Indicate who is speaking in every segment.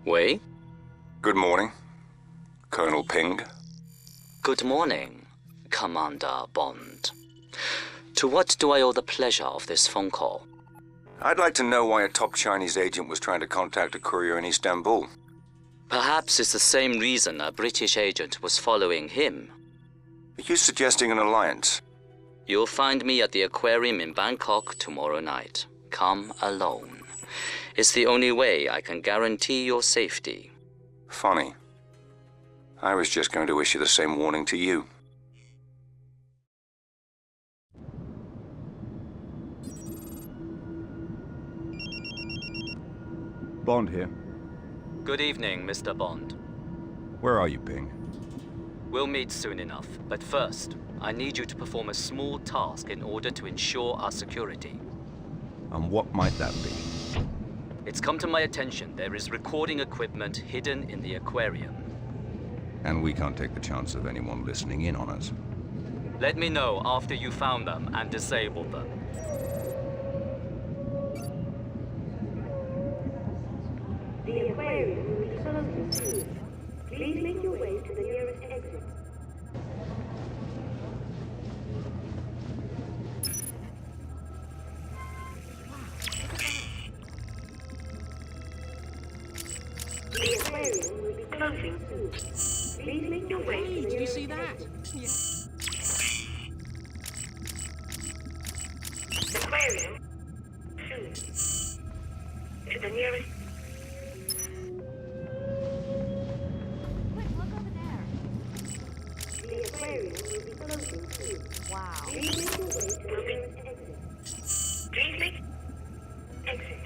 Speaker 1: Wei?
Speaker 2: Good morning, Colonel Ping.
Speaker 1: Good morning, Commander Bond. To what do I owe the pleasure of this phone call?
Speaker 2: I'd like to know why a top Chinese agent was trying to contact a courier in Istanbul.
Speaker 1: Perhaps it's the same reason a British agent was following him.
Speaker 2: Are you suggesting an alliance?
Speaker 1: You'll find me at the aquarium in Bangkok tomorrow night. Come alone. It's the only way I can guarantee your safety.
Speaker 2: Funny. I was just going to issue the same warning to you.
Speaker 3: Bond here.
Speaker 1: Good evening, Mr. Bond.
Speaker 3: Where are you, Ping?
Speaker 1: We'll meet soon enough, but first, I need you to perform a small task in order to ensure our security.
Speaker 3: And what might that be?
Speaker 1: It's come to my attention there is recording equipment hidden in the aquarium.
Speaker 3: And we can't take the chance of anyone listening in on us.
Speaker 1: Let me know after you found them and disabled them.
Speaker 4: The aquarium will be closing soon. Please make your way to the nearest exit. The aquarium will be closing soon. Please make your way to the nearest exit.
Speaker 5: Did you see that?
Speaker 4: Aquarium soon. To the nearest.
Speaker 5: Quick, look over there.
Speaker 4: The aquarium will be closing soon.
Speaker 5: Wow.
Speaker 4: Please make your way to the nearest exit. Please make exit.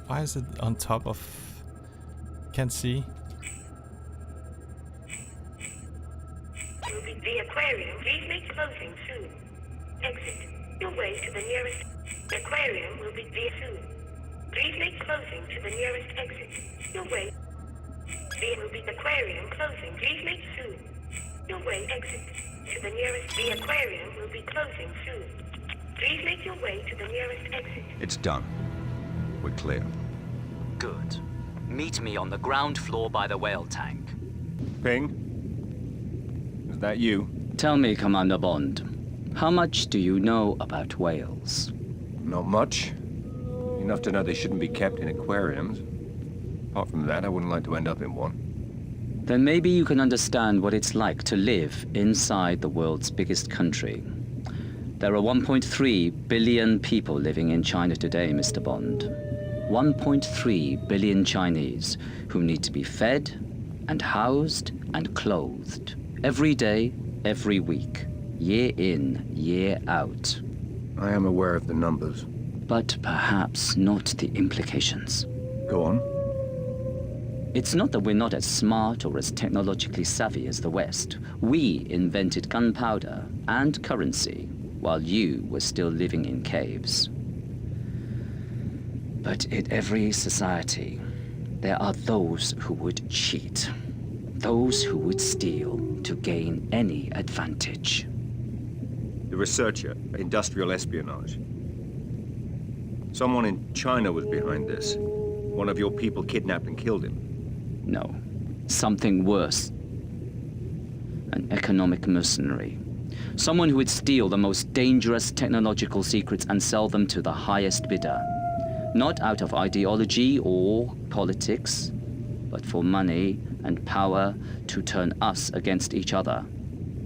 Speaker 6: Why is it on top of... Can't see.
Speaker 4: The aquarium, please make closing soon. Exit. Your way to the nearest. The aquarium will be there soon. Please make closing to the nearest exit. Your way. There will be the aquarium closing. Please make soon. Your way exit to the nearest. The aquarium will be closing soon. Please make your way to the nearest exit.
Speaker 3: It's done. We're clear.
Speaker 1: Good. Meet me on the ground floor by the whale tank.
Speaker 3: Ping? Is that you?
Speaker 1: Tell me, Commander Bond, how much do you know about whales?
Speaker 3: Not much. Enough to know they shouldn't be kept in aquariums. Apart from that, I wouldn't like to end up in one.
Speaker 1: Then maybe you can understand what it's like to live inside the world's biggest country. There are 1.3 billion people living in China today, Mr. Bond. 1.3 billion Chinese who need to be fed and housed and clothed every day, every week, year in, year out.
Speaker 3: I am aware of the numbers.
Speaker 1: But perhaps not the implications.
Speaker 3: Go on.
Speaker 1: It's not that we're not as smart or as technologically savvy as the West. We invented gunpowder and currency while you were still living in caves. But in every society, there are those who would cheat, those who would steal to gain any advantage.
Speaker 3: The researcher, industrial espionage. Someone in China was behind this. One of your people kidnapped and killed him.
Speaker 1: No, something worse. An economic mercenary. Someone who would steal the most dangerous technological secrets and sell them to the highest bidder. Not out of ideology or politics, but for money and power to turn us against each other.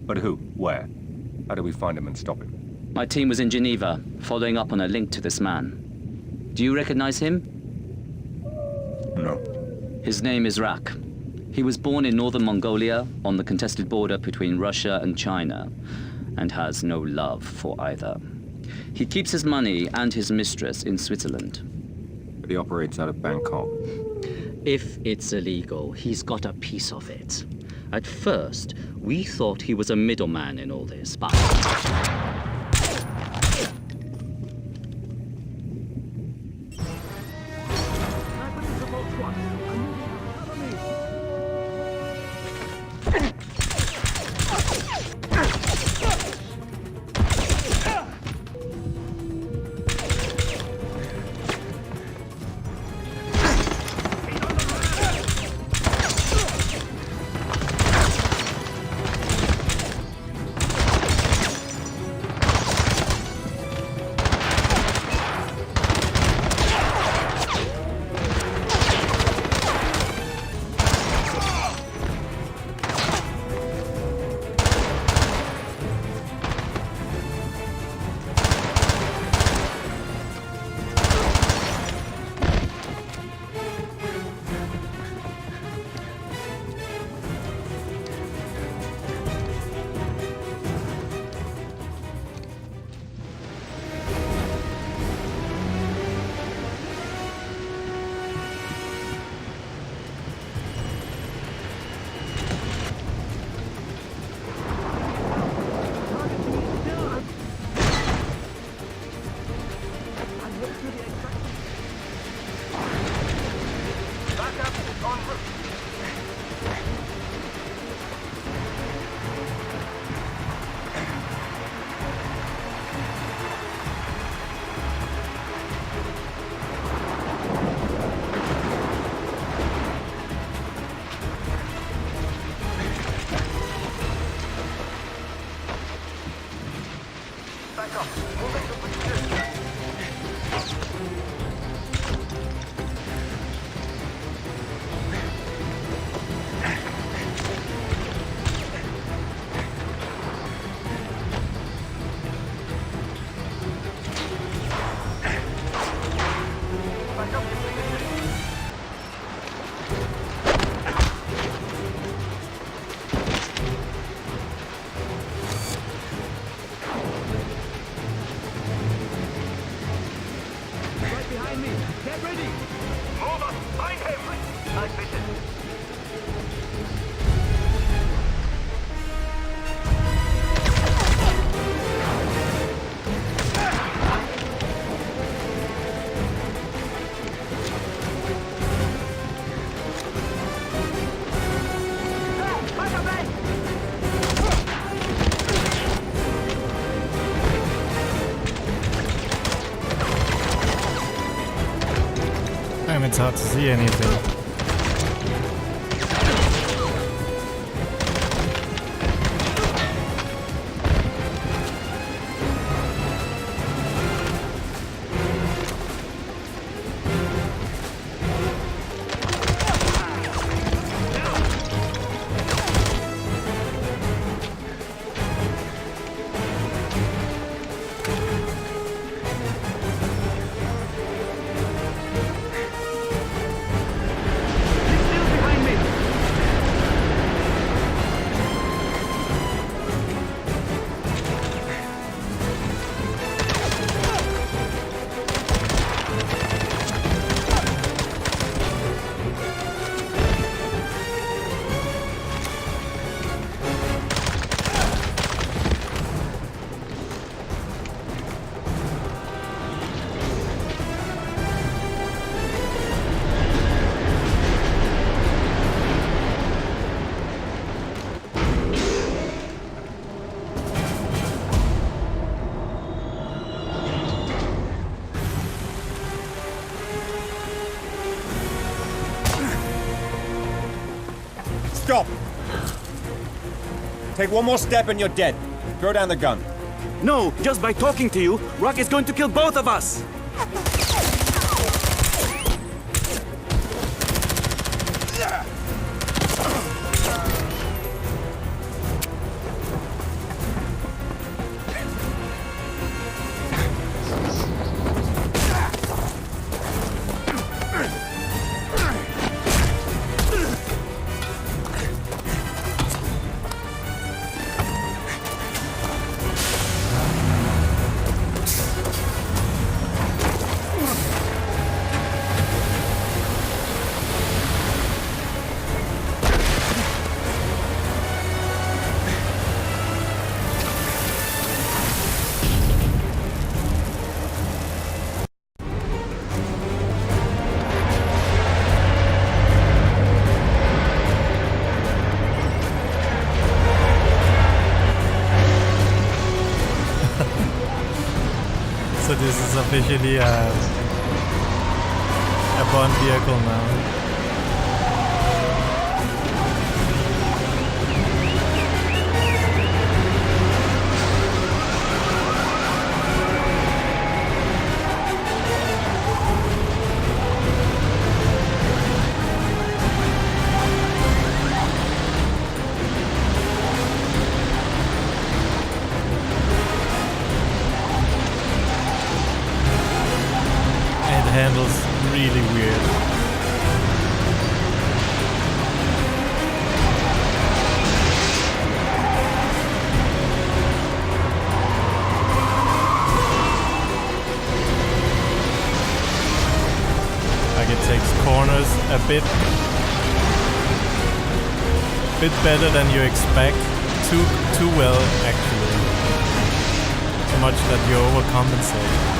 Speaker 3: But who? Where? How do we find him and stop him?
Speaker 1: My team was in Geneva, following up on a link to this man. Do you recognize him?
Speaker 3: No.
Speaker 1: His name is Rak. He was born in northern Mongolia, on the contested border between Russia and China, and has no love for either. He keeps his money and his mistress in Switzerland.
Speaker 3: But he operates out of Bangkok.
Speaker 1: If it's illegal, he's got a piece of it. At first, we thought he was a middleman in all this, but...
Speaker 6: Damn, it's hard to see anything.
Speaker 7: Stop! Take one more step and you're dead. Throw down the gun.
Speaker 8: No, just by talking to you, Rock is going to kill both of us!
Speaker 6: So this is officially a Bond vehicle now. Handles really weird. Like it takes corners a bit better than you expect. Too well actually. So much that you overcompensate.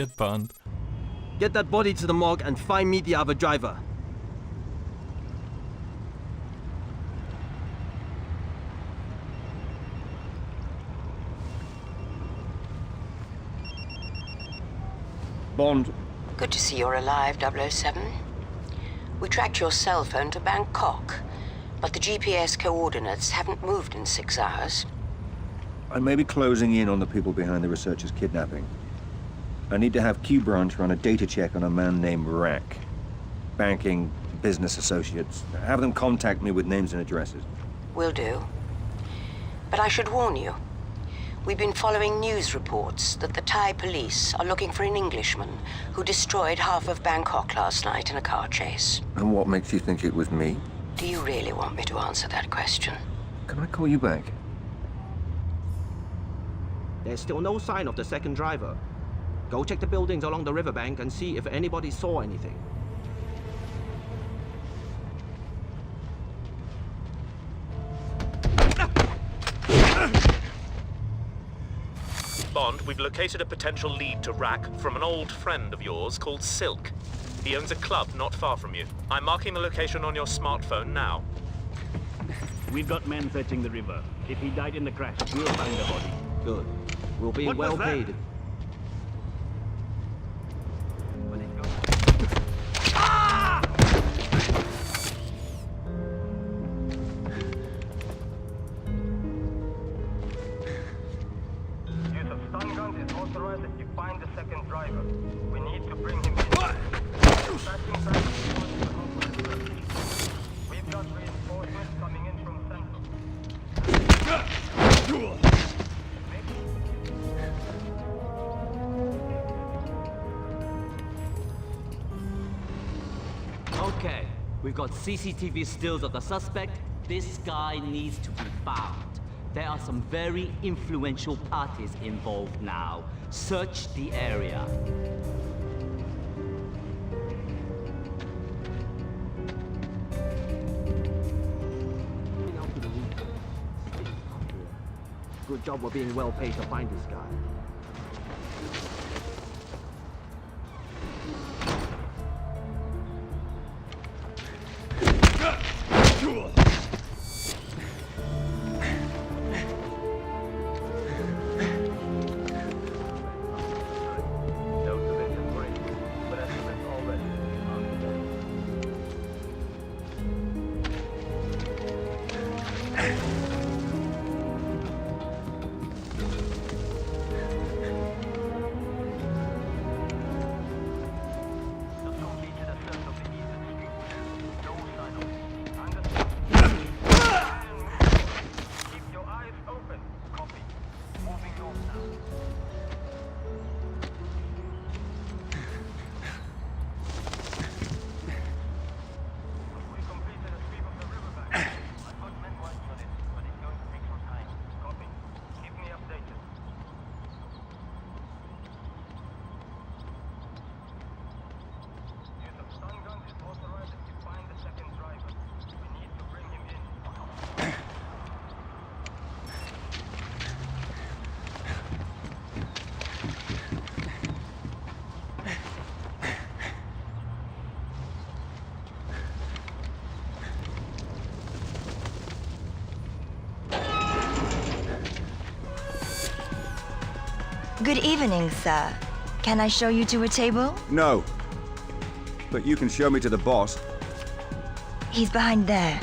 Speaker 6: shit, Bond.
Speaker 9: Get that body to the morgue and find me the other driver.
Speaker 3: Bond,
Speaker 10: Good to see you're alive, 007. We tracked your cell phone to Bangkok, but the GPS coordinates haven't moved in 6 hours.
Speaker 3: I may be closing in on the people behind the researcher's kidnapping. I need to have Q Branch run a data check on a man named Rack. Banking, business associates. Have them contact me with names and addresses.
Speaker 10: Will do. But I should warn you. We've been following news reports that the Thai police are looking for an Englishman who destroyed half of Bangkok last night in a car chase.
Speaker 3: And what makes you think it was me?
Speaker 10: Do you really want me to answer that question?
Speaker 3: Can I call you back?
Speaker 9: There's still no sign of the second driver. Go check the buildings along the riverbank and see if anybody saw anything.
Speaker 11: Bond, we've located a potential lead to Rack from an old friend of yours called Silk. He owns a club not far from you. I'm marking the location on your smartphone now.
Speaker 8: We've got men searching the river. If he died in the crash, we'll find the body.
Speaker 9: Good. We'll be
Speaker 8: What was
Speaker 9: well
Speaker 8: that?
Speaker 9: paid.
Speaker 12: Use of stun guns is authorized if you find the second driver. We need to bring him in. We've got reinforcements coming in from Central.
Speaker 13: Okay, we've got CCTV stills of the suspect. This guy needs to be found. There are some very influential parties involved now. Search the area.
Speaker 9: Good job we're being well paid to find this guy.
Speaker 14: Good evening, sir. Can I show you to a table?
Speaker 3: No. But you can show me to the boss.
Speaker 14: He's behind there.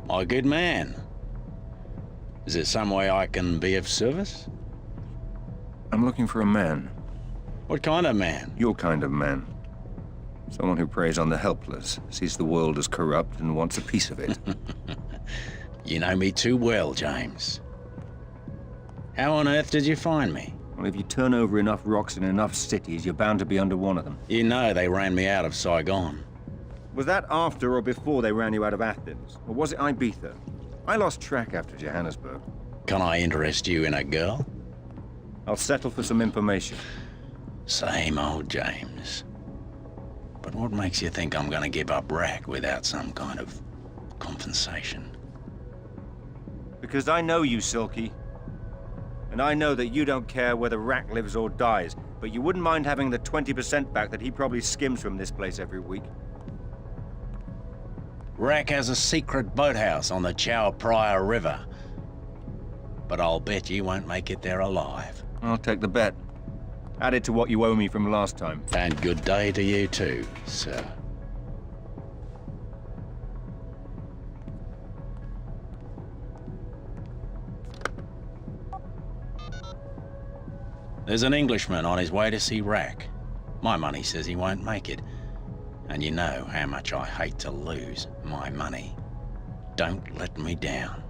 Speaker 15: My good man. Is there some way I can be of service?
Speaker 3: I'm looking for a man.
Speaker 15: What kind of man?
Speaker 3: Your kind of man. Someone who preys on the helpless, sees the world as corrupt and wants a piece of it.
Speaker 15: You know me too well, James. How on earth did you find me?
Speaker 3: Well, if you turn over enough rocks in enough cities, you're bound to be under one of them.
Speaker 15: You know they ran me out of Saigon.
Speaker 3: Was that after or before they ran you out of Athens? Or was it Ibiza? I lost track after Johannesburg.
Speaker 15: Can I interest you in a girl?
Speaker 3: I'll settle for some information.
Speaker 15: Same old James. But what makes you think I'm gonna give up Rack without some kind of compensation?
Speaker 3: Because I know you, Silky. And I know that you don't care whether Rack lives or dies, but you wouldn't mind having the 20% back that he probably skims from this place every week.
Speaker 15: Rack has a secret boathouse on the Chao Phraya River. But I'll bet you won't make it there alive.
Speaker 3: I'll take the bet. Add it to what you owe me from last time.
Speaker 15: And good day to you too, sir. There's an Englishman on his way to see Rack. My money says he won't make it. And you know how much I hate to lose my money. Don't let me down.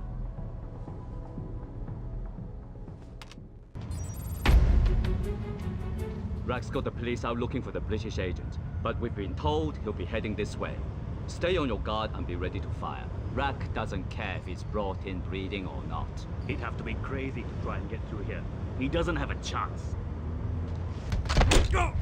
Speaker 13: Rack's got the police out looking for the British agent, but we've been told he'll be heading this way. Stay on your guard and be ready to fire. Rack doesn't care if he's brought in breeding or not.
Speaker 8: He'd have to be crazy to try and get through here. He doesn't have a chance. Go!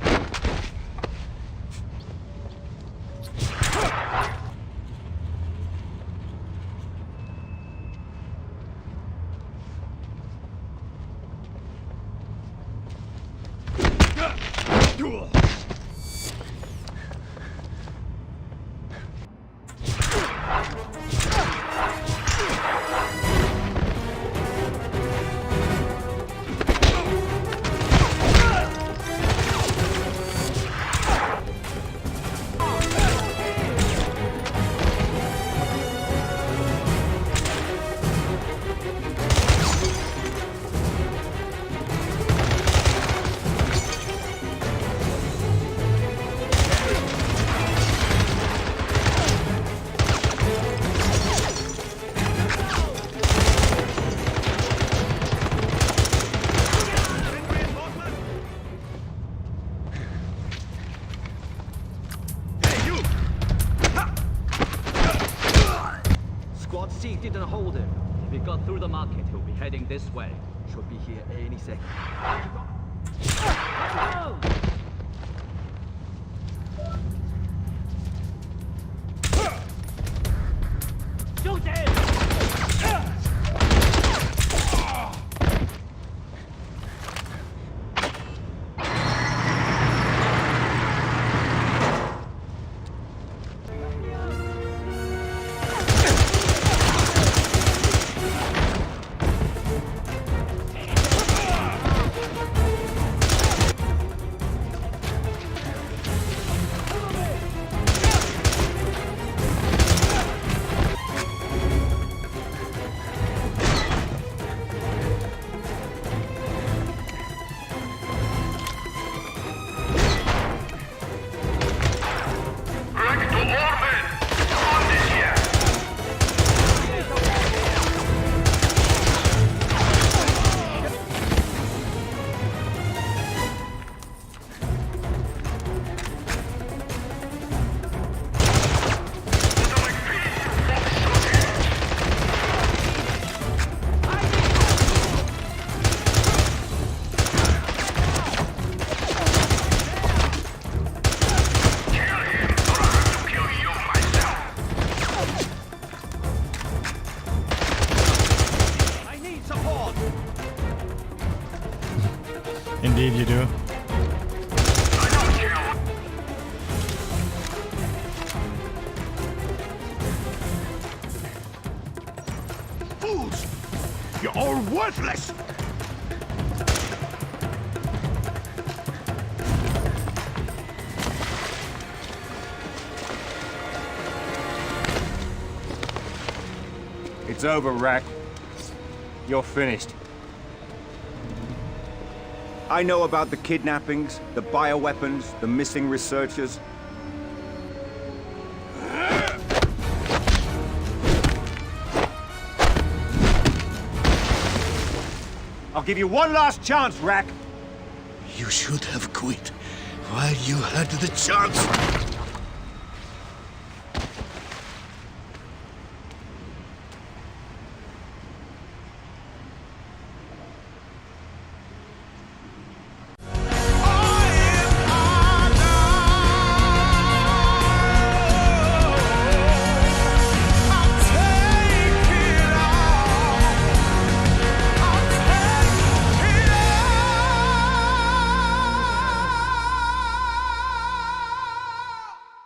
Speaker 13: Didn't hold him. If he got through the market, he'll be heading this way. Should be here any second.
Speaker 8: Shoot him!
Speaker 6: Indeed you do.
Speaker 16: Fools! You're all worthless!
Speaker 3: It's over, Rack. You're finished. I know about the kidnappings, the bioweapons, the missing researchers. I'll give you one last chance, Rack.
Speaker 16: You should have quit while you had the chance.